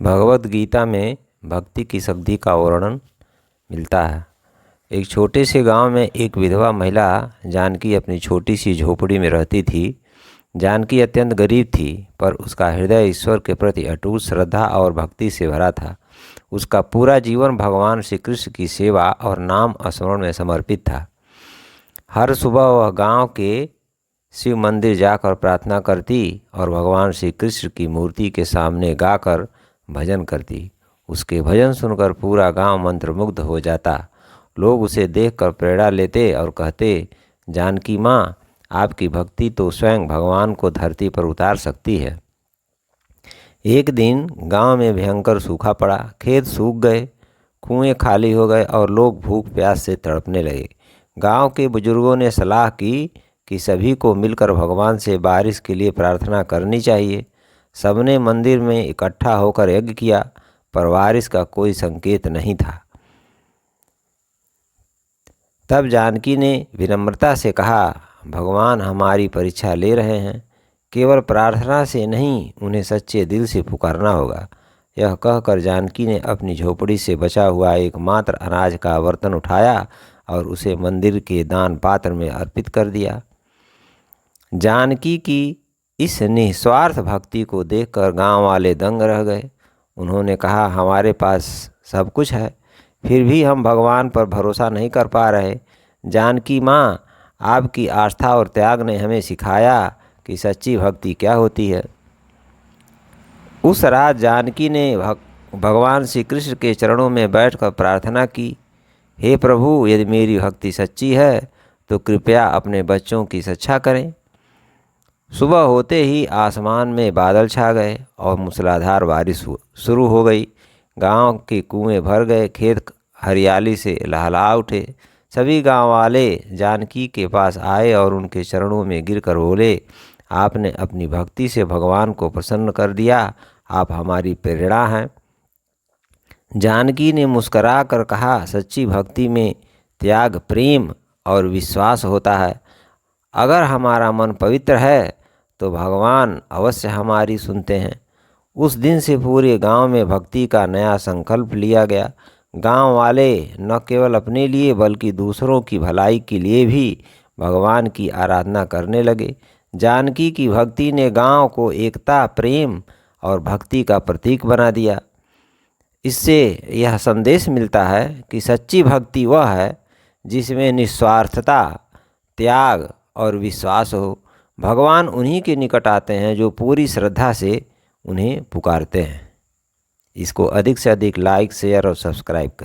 भगवत गीता में भक्ति की शक्ति का वर्णन मिलता है। एक छोटे से गांव में एक विधवा महिला जानकी अपनी छोटी सी झोपड़ी में रहती थी। जानकी अत्यंत गरीब थी, पर उसका हृदय ईश्वर के प्रति अटूट श्रद्धा और भक्ति से भरा था। उसका पूरा जीवन भगवान श्री कृष्ण की सेवा और नाम स्मरण में समर्पित था। हर सुबह वह गांव के शिव मंदिर जाकर प्रार्थना करती और भगवान श्री कृष्ण की मूर्ति के सामने गाकर भजन करती। उसके भजन सुनकर पूरा गांव मंत्रमुग्ध हो जाता। लोग उसे देखकर प्रेरणा लेते और कहते, जानकी माँ, आपकी भक्ति तो स्वयं भगवान को धरती पर उतार सकती है। एक दिन गांव में भयंकर सूखा पड़ा। खेत सूख गए, कुएं खाली हो गए और लोग भूख प्यास से तड़पने लगे। गांव के बुजुर्गों ने सलाह की कि सभी को मिलकर भगवान से बारिश के लिए प्रार्थना करनी चाहिए। सबने मंदिर में इकट्ठा होकर यज्ञ किया, पर बारिश का कोई संकेत नहीं था। तब जानकी ने विनम्रता से कहा, भगवान हमारी परीक्षा ले रहे हैं, केवल प्रार्थना से नहीं, उन्हें सच्चे दिल से पुकारना होगा। यह कहकर जानकी ने अपनी झोपड़ी से बचा हुआ एकमात्र अनाज का बर्तन उठाया और उसे मंदिर के दान पात्र में अर्पित कर दिया। जानकी की इस निस्वार्थ भक्ति को देखकर गांव वाले दंग रह गए। उन्होंने कहा, हमारे पास सब कुछ है, फिर भी हम भगवान पर भरोसा नहीं कर पा रहे। जानकी माँ, आपकी आस्था और त्याग ने हमें सिखाया कि सच्ची भक्ति क्या होती है। उस रात जानकी ने भगवान श्री कृष्ण के चरणों में बैठकर प्रार्थना की, हे प्रभु, यदि मेरी भक्ति सच्ची है तो कृपया अपने बच्चों की रक्षा करें। सुबह होते ही आसमान में बादल छा गए और मूसलाधार बारिश शुरू हो गई। गांव के कुएं भर गए, खेत हरियाली से लहला उठे। सभी गांव वाले जानकी के पास आए और उनके चरणों में गिरकर बोले, आपने अपनी भक्ति से भगवान को प्रसन्न कर दिया, आप हमारी प्रेरणा हैं। जानकी ने मुस्करा कर कहा, सच्ची भक्ति में त्याग, प्रेम और विश्वास होता है। अगर हमारा मन पवित्र है तो भगवान अवश्य हमारी सुनते हैं। उस दिन से पूरे गांव में भक्ति का नया संकल्प लिया गया। गांव वाले न केवल अपने लिए बल्कि दूसरों की भलाई के लिए भी भगवान की आराधना करने लगे। जानकी की भक्ति ने गांव को एकता, प्रेम और भक्ति का प्रतीक बना दिया। इससे यह संदेश मिलता है कि सच्ची भक्ति वह है जिसमें निस्वार्थता, त्याग और विश्वास हो। भगवान उन्हीं के निकट आते हैं जो पूरी श्रद्धा से उन्हें पुकारते हैं। इसको अधिक से अधिक लाइक, शेयर और सब्सक्राइब करें।